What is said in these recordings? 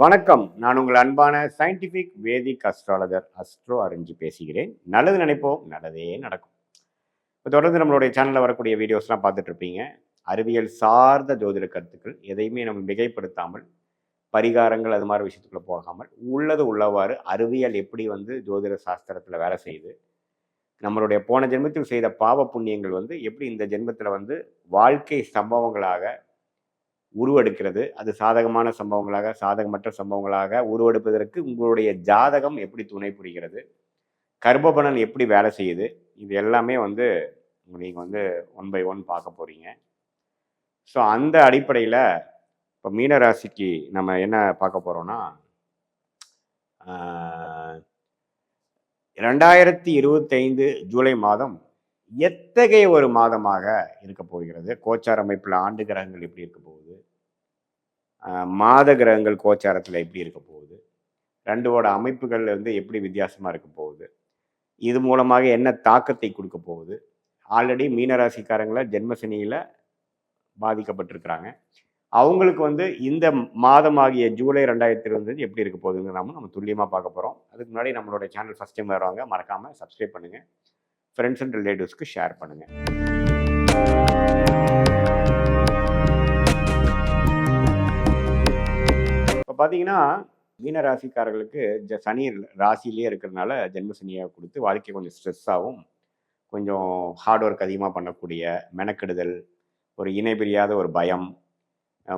வணக்கம். நான் உங்கள் அன்பான சயின்டிஃபிக் வேதிக் அஸ்ட்ராலஜர் அஸ்ட்ரோ அறிஞ்சு பேசுகிறேன். நல்லது நினைப்போம், நல்லதே நடக்கும். இப்போ தொடர்ந்து நம்மளுடைய சேனலில் வரக்கூடிய வீடியோஸ்லாம் பார்த்துட்டு இருப்பீங்க. அறிவியல் சார்ந்த ஜோதிட கருத்துக்கள் எதையுமே நம்ம மிகைப்படுத்தாமல், பரிகாரங்கள் அது மாதிரி விஷயத்துக்குள்ள போகாமல், உள்ளது உள்ளவாறு அறிவியல் எப்படி ஜோதிட சாஸ்திரத்தில் வேலை செய்யுது, நம்மளுடைய போன ஜென்மத்தில் செய்த பாவ புண்ணியங்கள் எப்படி இந்த ஜென்மத்தில் வாழ்க்கை சம்பவங்களாக உருவெடுக்கிறது, அது சாதகமான சம்பவங்களாக சாதகமற்ற சம்பவங்களாக உருவெடுப்பதற்கு உங்களுடைய ஜாதகம் எப்படி துணை புரிகிறது, கர்ப்பபலன் எப்படி வேலை செய்யுது, இது எல்லாமே நீங்கள் ஒன் பை ஒன் பார்க்க போகிறீங்க. ஸோ அந்த அடிப்படையில் இப்போ மீனராசிக்கு நம்ம என்ன பார்க்க போகிறோம்னா 2025 ஜூலை மாதம் எத்தகைய ஒரு மாதமாக இருக்க போகிறது, கோச்சார அமைப்பில் ஆண்டு கிரகங்கள் எப்படி இருக்க போகுது, மாத கிரகங்கள் கோச்சாரத்தில் எப்படி இருக்க போகுது, ரெண்டோட அமைப்புகள் எப்படி வித்தியாசமாக இருக்க போகுது, இது மூலமாக என்ன தாக்கத்தை கொடுக்க போகுது. ஆல்ரெடி மீனராசிக்காரங்களை ஜென்மசனியில் பாதிக்கப்பட்டிருக்கிறாங்க. அவங்களுக்கு இந்த மாதமாகிய ஜூலை 2025 எப்படி இருக்க போகுதுன்னு நம்ம துல்லியமாக பார்க்க போகிறோம். அதுக்கு முன்னாடி நம்மளோட சேனல் ஃபஸ்ட் டைம் வருவாங்க, மறக்காமல் சப்ஸ்கிரைப் பண்ணுங்கள், ஃப்ரெண்ட்ஸ் அண்ட் ரிலேட்டிவ்ஸ்க்கு ஷேர் பண்ணுங்கள். இப்போ பார்த்தீங்கன்னா மீனராசிக்காரர்களுக்கு சனி ராசியிலே இருக்கிறதுனால ஜென்மசனியாக கொடுத்து வாழ்க்கை கொஞ்சம் ஸ்ட்ரெஸ்ஸாகவும், கொஞ்சம் ஹார்ட் ஒர்க் அதிகமாக பண்ணக்கூடிய மெனக்கெடுதல், ஒரு இணை பிரியாத ஒரு பயம்,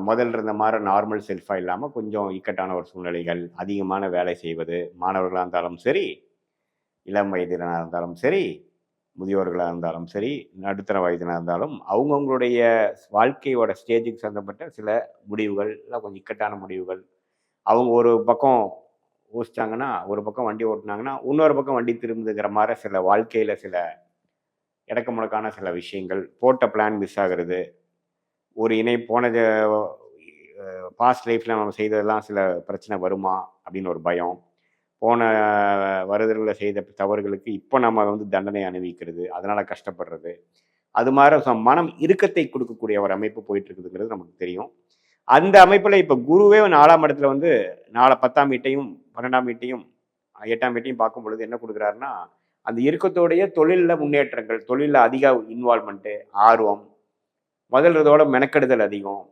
முதல்ல இருந்த மாதிரி நார்மல் செல்ஃபாக இல்லாமல் கொஞ்சம் இக்கட்டான ஒரு சூழ்நிலைகள், அதிகமான வேலை செய்வது, மாணவர்களாக இருந்தாலும் சரி, இளம் வயதினராக இருந்தாலும் சரி, முதியோர்களாக இருந்தாலும் சரி, நடுத்தர வயதினாக இருந்தாலும் அவங்கவுங்களுடைய வாழ்க்கையோட ஸ்டேஜுக்கு சம்மந்தப்பட்ட சில முடிவுகள் இல்லை கொஞ்சம் இக்கட்டான முடிவுகள், அவங்க ஒரு பக்கம் யோசிச்சாங்கன்னா ஒரு பக்கம் வண்டி ஓட்டினாங்கன்னா இன்னொரு பக்கம் வண்டி திரும்புதுங்கிற மாதிரி சில வாழ்க்கையில் சில இடக்க முடக்கான சில விஷயங்கள், போட்ட பிளான் மிஸ் ஆகிறது, ஒரு இணை போன பாஸ்ட் லைஃப்பில் நம்ம செய்ததெல்லாம் சில பிரச்சனை வருமா அப்படின்னு ஒரு பயம், போன வருடங்களில் செய்த தவறுகளுக்கு இப்போ நம்ம தண்டனை அனுபவிக்கிறது, அதனால் கஷ்டப்படுறது, அது மாதிரி மனம் இறுக்கத்தை கொடுக்கக்கூடிய ஒரு அமைப்பு போயிட்டு இருக்குதுங்கிறது நமக்கு தெரியும். அந்த அமைப்பில் இப்போ குருவே 4ஆம் இடத்துல 10ஆம் வீட்டையும் 12ஆம் வீட்டையும் 8ஆம் வீட்டையும் பார்க்கும் பொழுது என்ன கொடுக்குறாருன்னா, அந்த இறுக்கத்தோடைய தொழிலில் முன்னேற்றங்கள், தொழிலில் அதிக இன்வால்மெண்ட்டு, ஆர்வம், முதல்றதோட மெனக்கெடுதல் அதிகம்,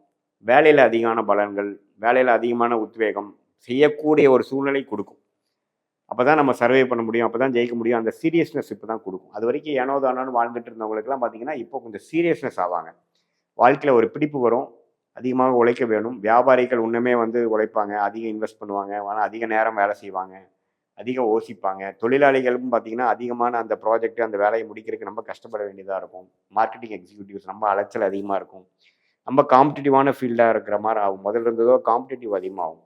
வேலையில் அதிகமான பலன்கள், வேலையில் அதிகமான உத்வேகம், செய்யக்கூடிய ஒரு சூழ்நிலை கொடுக்கும். அப்போ தான் நம்ம சர்வே பண்ண முடியும், அப்போ தான் ஜெயிக்க முடியும். அந்த சீரியஸ்னஸ் இப்போ தான் கொடுக்கும். அது வரைக்கும் ஏனோ தானோன்னு வாழ்ந்துட்டு இருந்தவங்களுக்குலாம் பார்த்தீங்கன்னா இப்போ கொஞ்சம் சீரியஸ்னஸ் ஆவாங்க. வாழ்க்கையில் ஒரு பிடிப்பு வரும், அதிகமாக உழைக்க வேணும். வியாபாரிகள் இன்னுமே உழைப்பாங்க, அதிகம் இன்வெஸ்ட் பண்ணுவாங்க, ஆனால் அதிக நேரம் வேலை செய்வாங்க, அதிகம் யோசிப்பாங்க. தொழிலாளிகளும் பார்த்தீங்கன்னா அதிகமான அந்த ப்ராஜெக்ட் அந்த வேலையை முடிக்கிறதுக்கு ரொம்ப கஷ்டப்பட வேண்டியதாக இருக்கும். மார்க்கெட்டிங் எக்ஸிக்யூட்டிவ்ஸ் ரொம்ப அலைச்சல் அதிகமாக இருக்கும், ரொம்ப காம்படிட்டிவான ஃபீல்டாக இருக்கிற மாதிரி ஆகும். முதல்ல இருந்ததோ காம்படிட்டிவ் அதிகமாகும்.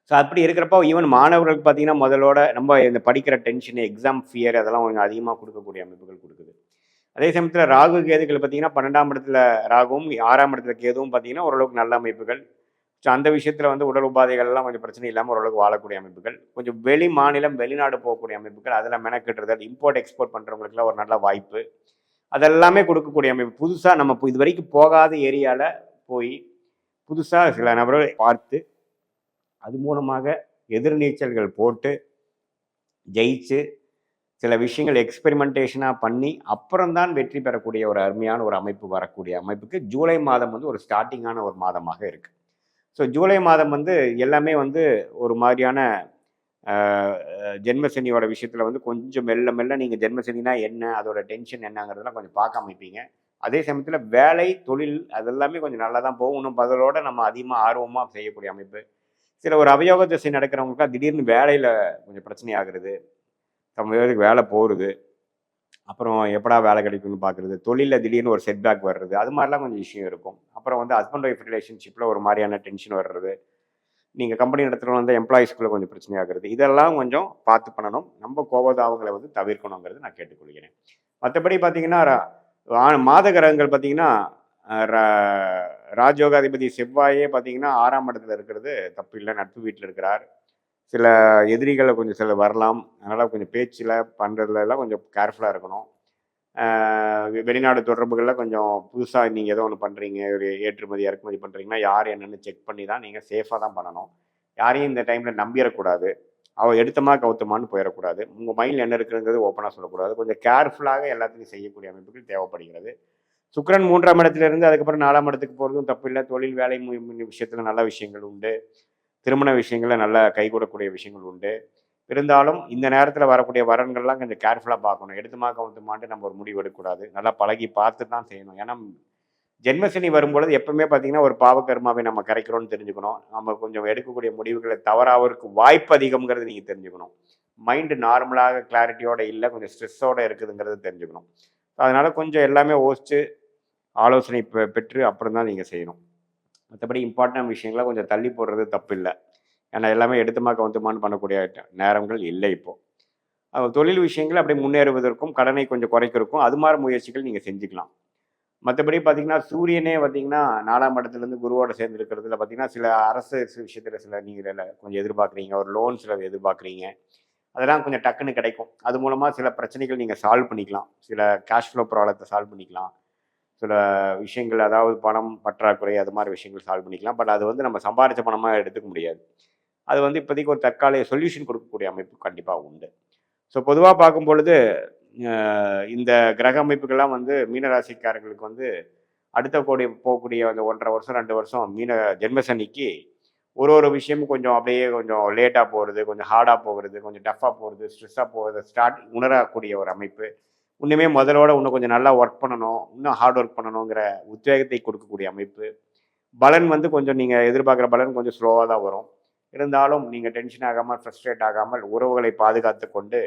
ஸோ அப்படி இருக்கிறப்போ ஈவன் மாணவர்களுக்கு பார்த்தீங்கன்னா முதலோட நம்ம இந்த படிக்கிற டென்ஷனு, எக்ஸாம் ஃபியர் அதெல்லாம் கொஞ்சம் அதிகமாக கொடுக்கக்கூடிய அமைப்புகள் கொடுக்குது. அதே சமயத்தில் ராகு கேதுகள் பார்த்தீங்கன்னா 12ஆம் இடத்துல ராகுவும் 6ஆம் இடத்துல கேதுவும் பார்த்தீங்கன்னா ஓரளவுக்கு நல்ல அமைப்புகள். ஸோ அந்த விஷயத்தில் உடல் உபாதைகள்லாம் கொஞ்சம் பிரச்சனை இல்லாமல் ஓரளவுக்கு வாழக்கூடிய அமைப்புகள், கொஞ்சம் வெளி மாநிலம் வெளிநாடு போகக்கூடிய அமைப்புகள், அதில் மெனக்கட்டுறது, இம்போர்ட் எக்ஸ்போர்ட் பண்ணுறவங்களுக்குலாம் ஒரு நல்ல வாய்ப்பு, அதெல்லாமே கொடுக்கக்கூடிய அமைப்பு. புதுசாக நம்ம இது வரைக்கும் போகாத ஏரியாவில் போய் புதுசாக சில நபர்களை பார்த்து அது மூலமாக எதிர்நீச்சல்கள் போட்டு ஜெயிச்சு சில விஷயங்கள் எக்ஸ்பெரிமெண்டேஷனாக பண்ணி அப்புறம்தான் வெற்றி பெறக்கூடிய ஒரு அருமையான ஒரு அமைப்பு வரக்கூடிய அமைப்புக்கு ஜூலை மாதம் ஒரு ஸ்டார்டிங்கான ஒரு மாதமாக இருக்குது. ஸோ ஜூலை மாதம் எல்லாமே ஒரு மாதிரியான ஜென்மசனியோட விஷயத்தில் கொஞ்சம் மெல்ல மெல்ல நீங்கள் ஜென்மசனினா என்ன, அதோட டென்ஷன் என்னங்கிறதெல்லாம் கொஞ்சம் பார்க்க அமைப்பீங்க. அதே சமயத்தில் வேலை தொழில் அதெல்லாமே கொஞ்சம் நல்லா தான் போகும். இன்னும் பதிலோட நம்ம அதிகமாக ஆர்வமாக செய்யக்கூடிய அமைப்பு. சில ஒரு அவயோக திசை நடக்கிறவங்களுக்குலாம் திடீர்னு வேலையில் கொஞ்சம் பிரச்சனை ஆகுறது, வேலைக்கு வேலை போகிறது, அப்புறம் எப்படா வேலை கிடைக்கும்னு பார்க்குறது, தொழிலில் திடீர்னு ஒரு செட்பேக் வர்றது, அது மாதிரிலாம் கொஞ்சம் விஷயம் இருக்கும். அப்புறம் ஹஸ்பண்ட் ஒய்ஃப் ரிலேஷன்ஷிப்பில் ஒரு மாதிரியான டென்ஷன் வர்றது, நீங்கள் கம்பெனி நடத்துகிற எம்ப்ளாயிஸ்குள்ளே கொஞ்சம் பிரச்சனை ஆகுறது, இதெல்லாம் கொஞ்சம் பார்த்து பண்ணணும். நம்ம கோபதாவங்களை தவிர்க்கணுங்கிறது நான் கேட்டுக்கொள்கிறேன். மற்றபடி பார்த்தீங்கன்னா மாத கிரகங்கள் பார்த்தீங்கன்னா ராஜயோகாதிபதி செவ்வாயே பார்த்தீங்கன்னா 6ஆம் இடத்துல இருக்கிறது தப்பு இல்லை, நட்பு வீட்டில் இருக்கிறார். சில எதிரிகளை கொஞ்சம் சில வரலாம், அதனால் கொஞ்சம் பேச்சில் பண்ணுறதுலாம் கொஞ்சம் கேர்ஃபுல்லாக இருக்கணும். வெளிநாடு தொடர்புகளில் கொஞ்சம் புதுசாக நீங்கள் ஏதோ ஒன்று பண்ணுறீங்க, ஒரு ஏற்றுமதி இறக்குமதி பண்ணுறீங்கன்னா யார் என்னென்னு செக் பண்ணி தான் நீங்கள் சேஃபாக தான் பண்ணணும். யாரையும் இந்த டைமில் நம்பிடக்கூடாது. அவள் எடுத்தமா கவுத்தமான்னு போயிடக்கூடாது. உங்கள் மைண்டில் என்ன இருக்குங்கிறது ஓப்பனாக சொல்லக்கூடாது. கொஞ்சம் கேர்ஃபுல்லாக எல்லாத்தையும் செய்யக்கூடிய அமைப்புகள் தேவைப்படுகிறது. சுக்கிரன் 3ஆம் இடத்துல இருந்து அதுக்கப்புறம் 4ஆம் இடத்துக்கு போகிறதும் தப்பு இல்லை. தொழில் வேலை விஷயத்தில் நல்ல விஷயங்கள் உண்டு. திருமண விஷயங்களில் நல்லா கைகூடக்கூடிய விஷயங்கள் உண்டு. இருந்தாலும் இந்த நேரத்தில் வரக்கூடிய வரன்கள்லாம் கொஞ்சம் கேர்ஃபுல்லாக பார்க்கணும். எடுத்துமா கவுத்துமான்ட்டு நம்ம ஒரு முடிவு எடுக்கக்கூடாது. நல்லா பழகி பார்த்து தான் செய்யணும். ஏன்னா ஜென்மசனி வரும்பொழுது எப்பவுமே பார்த்தீங்கன்னா ஒரு பாவகர்மாவை நம்ம கரைக்கிறோம்னு தெரிஞ்சுக்கணும். நம்ம கொஞ்சம் எடுக்கக்கூடிய முடிவுகளை தவறாவதற்கு வாய்ப்பு அதிகம்ங்கிறது நீங்கள் தெரிஞ்சுக்கணும். மைண்டு நார்மலாக கிளாரிட்டியோட இல்லை, கொஞ்சம் ஸ்ட்ரெஸ்ஸோட இருக்குதுங்கிறது தெரிஞ்சுக்கணும். அதனால கொஞ்சம் எல்லாமே யோசிச்சு ஆலோசனை பெற்று அப்புறம் தான் நீங்கள் செய்யணும். மற்றபடி இம்பார்ட்டன்ட் விஷயங்களை கொஞ்சம் தள்ளி போடுறது தப்பு இல்லை. ஏன்னா எல்லாமே எடுத்துமா கவுத்துமான்னு பண்ணக்கூடிய நேரங்கள் இல்லை இப்போது. தொழில் விஷயங்கள் அப்படியே முன்னேறுவதற்கும் கடனை கொஞ்சம் குறைக்கிறதுக்கும் அது மாதிரி முயற்சிகள் நீங்கள் செஞ்சுக்கலாம். மற்றபடி பார்த்தீங்கன்னா சூரியனே பார்த்தீங்கன்னா 4ஆம் இடத்துலேருந்து குருவோட சேர்ந்து இருக்கிறதுல பார்த்தீங்கன்னா சில அரசு விஷயத்தில் சில நீங்கள் கொஞ்சம் எதிர்பார்க்குறீங்க, ஒரு லோன் சில எதிர்பார்க்குறீங்க, அதெல்லாம் கொஞ்சம் டக்குன்னு கிடைக்கும். அது மூலமாக சில பிரச்சனைகள் நீங்கள் சால்வ் பண்ணிக்கலாம். சில கேஷ் ஃப்ளோ ப்ராப்ளத்தை சால்வ் பண்ணிக்கலாம். சில விஷயங்கள் அதாவது பணம் பற்றாக்குறை அது மாதிரி விஷயங்கள் சால்வ் பண்ணிக்கலாம். பட் அது வந்து நம்ம சம்பாதிச்ச பணமாக எடுத்துக்க முடியாது. அது வந்து இப்போதைக்கு ஒரு தற்காலிக சொல்யூஷன் கொடுக்கக்கூடிய அமைப்பு கண்டிப்பாக உண்டு. ஸோ பொதுவாக பார்க்கும் பொழுது இந்த கிரக அமைப்புகள்லாம் வந்து மீனராசிக்காரர்களுக்கு வந்து அடுத்த போகக்கூடிய அந்த 1.5 வருஷம் 2 வருஷம் ஜென்மசனிக்கு ஒரு விஷயமும் கொஞ்சம் அப்படியே கொஞ்சம் லேட்டாக போகிறது, கொஞ்சம் ஹார்டாக போகிறது, கொஞ்சம் டஃப்பாக போகிறது, ஸ்ட்ரெஸ்ஸாக போகிறது உணரக்கூடிய ஒரு அமைப்பு. இன்னுமே முதலோட இன்னும் கொஞ்சம் நல்லா ஒர்க் பண்ணணும், இன்னும் ஹார்ட் ஒர்க் பண்ணணுங்கிற உத்வேகத்தை கொடுக்கக்கூடிய அமைப்பு. பலன் வந்து கொஞ்சம் நீங்கள் எதிர்பார்க்குற பலன் கொஞ்சம் ஸ்லோவாக தான் வரும். இருந்தாலும் நீங்கள் டென்ஷன் ஆகாமல், ஃப்ரஸ்ட்ரேட் ஆகாமல் உறவுகளை பாதுகாத்து கொண்டு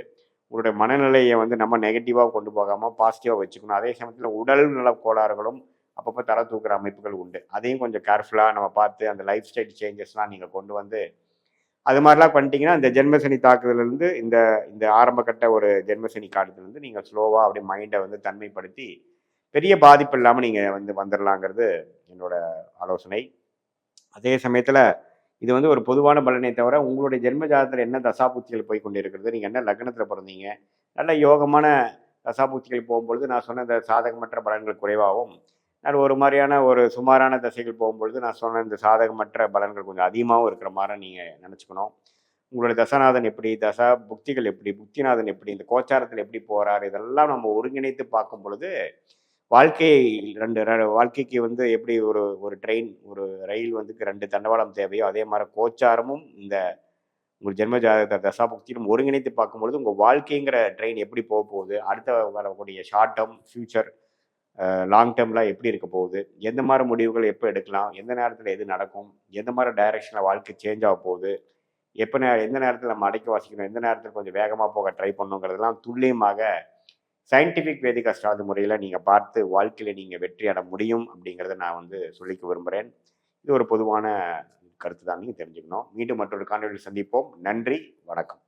உங்களுடைய மனநிலையை வந்து நம்ம நெகட்டிவாக கொண்டு போகாமல் பாசிட்டிவாக வச்சுக்கணும். அதே சமயத்தில் உடல் நல கோளாறுகளும் அப்பப்போ தலை தூக்குற அமைப்புகள் உண்டு. அதையும் கொஞ்சம் கேர்ஃபுல்லாக நம்ம பார்த்து அந்த லைஃப் ஸ்டைல் சேஞ்சஸ்லாம் நீங்கள் கொண்டு வந்து அது மாதிரிலாம் பண்ணிட்டீங்கன்னா இந்த ஜென்மசனி தாக்குதலேருந்து இந்த இந்த ஆரம்பக்கட்ட ஒரு ஜென்மசனி காலத்துலேருந்து நீங்கள் ஸ்லோவாக அப்படியே மைண்டை வந்து தன்மைப்படுத்தி பெரிய பாதிப்பு இல்லாமல் நீங்கள் வந்து வந்துடலாங்கிறது என்னோட ஆலோசனை. அதே சமயத்தில் இது வந்து ஒரு பொதுவான பலனே தவிர உங்களுடைய ஜென்ம ஜாதகத்தில் என்ன தசாபுத்திகள் போய் கொண்டு இருக்கிறது, நீங்கள் என்ன லக்னத்தில் பிறந்தீங்க, நல்ல யோகமான தசாபுத்திகள் போகும்பொழுது நான் சொன்ன இந்த சாதகமற்ற பலன்கள் குறைவாகவும், நான் ஒரு மாதிரியான ஒரு சுமாரான தசைகள் போகும்பொழுது நான் சொன்ன இந்த சாதகமற்ற பலன்கள் கொஞ்சம் அதிகமாகவும் இருக்கிற மாதிரி நீங்கள் நினச்சிக்கணும். உங்களுடைய தசாநாதன் எப்படி, தசா புக்திகள் எப்படி, புக்திநாதன் எப்படி, இந்த கோச்சாரத்தில் எப்படி போகிறார், இதெல்லாம் நம்ம ஒருங்கிணைத்து பார்க்கும் பொழுது வாழ்க்கை வாழ்க்கைக்கு வந்து எப்படி ஒரு ஒரு ட்ரெயின் ஒரு ரயில் வந்து 2 தண்டவாளம் தேவையோ அதே மாதிரி கோச்சாரமும் இந்த உங்கள் ஜென்ம ஜாதக தசாபுக்தியும் ஒருங்கிணைத்து பார்க்கும்பொழுது உங்கள் வாழ்க்கைங்கிற ட்ரெயின் எப்படி போக போகுது, அடுத்த வரக்கூடிய ஷார்ட் டேர்ம் ஃபியூச்சர் லாங் டேர்ம்லாம் எப்படி இருக்க போகுது, எந்த மாதிரி முடிவுகள் எப்போ எடுக்கலாம், எந்த நேரத்தில் எது நடக்கும், எந்த மாதிரி டைரக்ஷனில் வாழ்க்கை சேஞ்ச் ஆக போகுது, எந்த நேரத்தில் நம்ம அடக்கி வாசிக்கணும், எந்த நேரத்தில் கொஞ்சம் வேகமாக போக ட்ரை பண்ணுங்கிறதெல்லாம் துல்லியமாக சயின்டிஃபிக் வேதிக் அஸ்ட்ராலஜி முறையில் நீங்கள் பார்த்து வாழ்க்கையில் நீங்கள் வெற்றி அட முடியும் அப்படிங்கிறத நான் வந்து சொல்லிக்க விரும்புகிறேன். இது ஒரு பொதுவான கருத்து தான், நீங்கள் தெரிஞ்சுக்கணும். மீண்டும் மற்றொரு காணொலியில் சந்திப்போம். நன்றி, வணக்கம்.